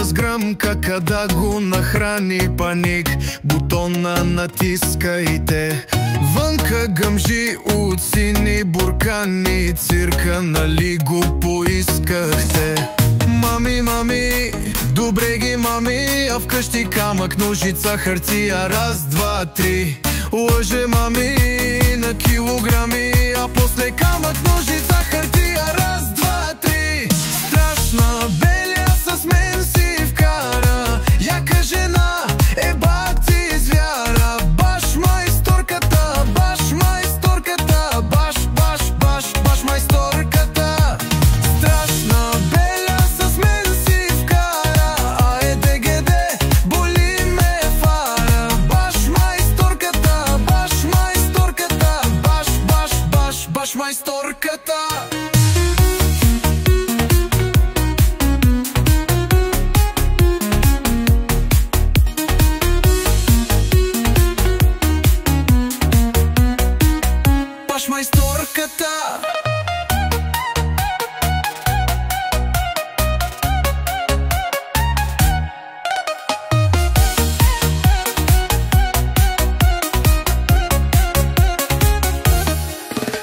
с гръмка, када го нахрани паник. Бутона натискайте, вънка гъмжи от сини буркани. Цирка, нали го поискахте? Мами, мами, добре ги мами, а вкъщи камък, ножица, хартия, раз, два, три. Лъже мами на килограми, а после камък, ножица, хартия, раз, два, три. Страшна беля с мен си вкара, яка жена е бати звяра. Баш майсторката, баш майсторката, баш, баш, баш, баш майсторката. Страшна беля с мен си вкара, а е ДГД, боли ме фара. Баш майсторката, баш майсторката, баш, баш, баш, баш майсторката. Баш майсторката.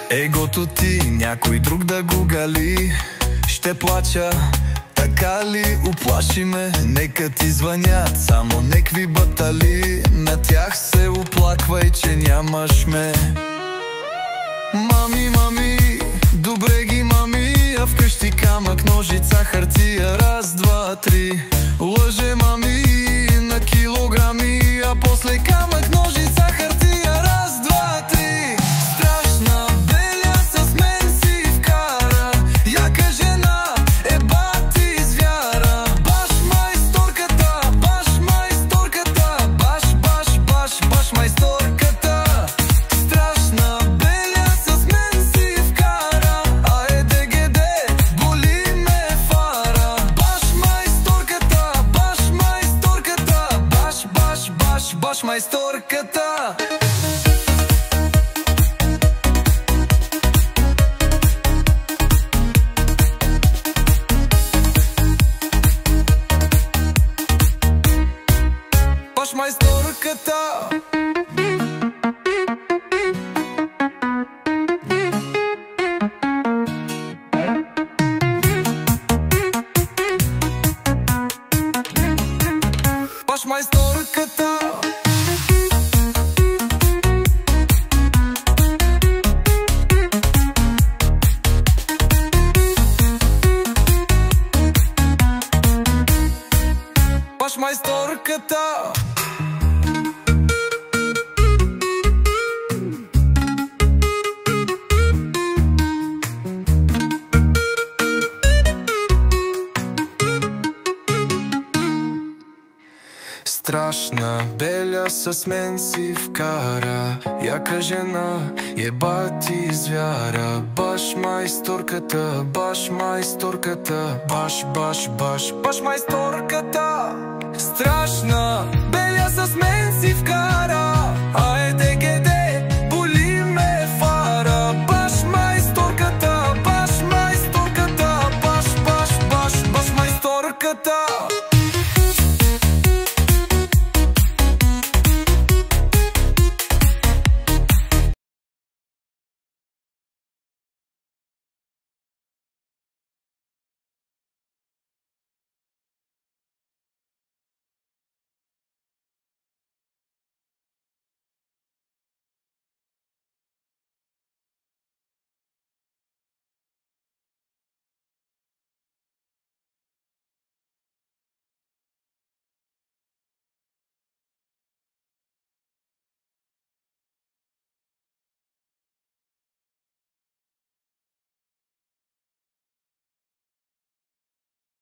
Егото ти някой друг да го гали, ще плача, така ли? Уплаши ме, нека ти звънят само некви батали. На тях се оплаквай, че нямаш ме. Мами, мами, добре ги мами, а вкъщи камък, ножица, хартия, раз, два, три. Лъже мами на килограми, а после камък, ножица, хартия, раз, два, три. Страшна беля с мен си вкара, яка жена е бати звяра. Баш майсторката, баш майсторката, баш, баш, баш, баш майсторката. Страшна беля с мен си вкара, а е ДГД, боли ме фара. Баш майсторката, баш майсторката, баш, баш, баш, баш майсторката. Баш майсторката. Баш майсторката. Баш майсторката. Страшна беля с мен си вкара, яка жена е бати звяра. Баш майсторката, баш майсторката, баш, баш, баш, баш майсторката. Страшна беля с мен си вкара.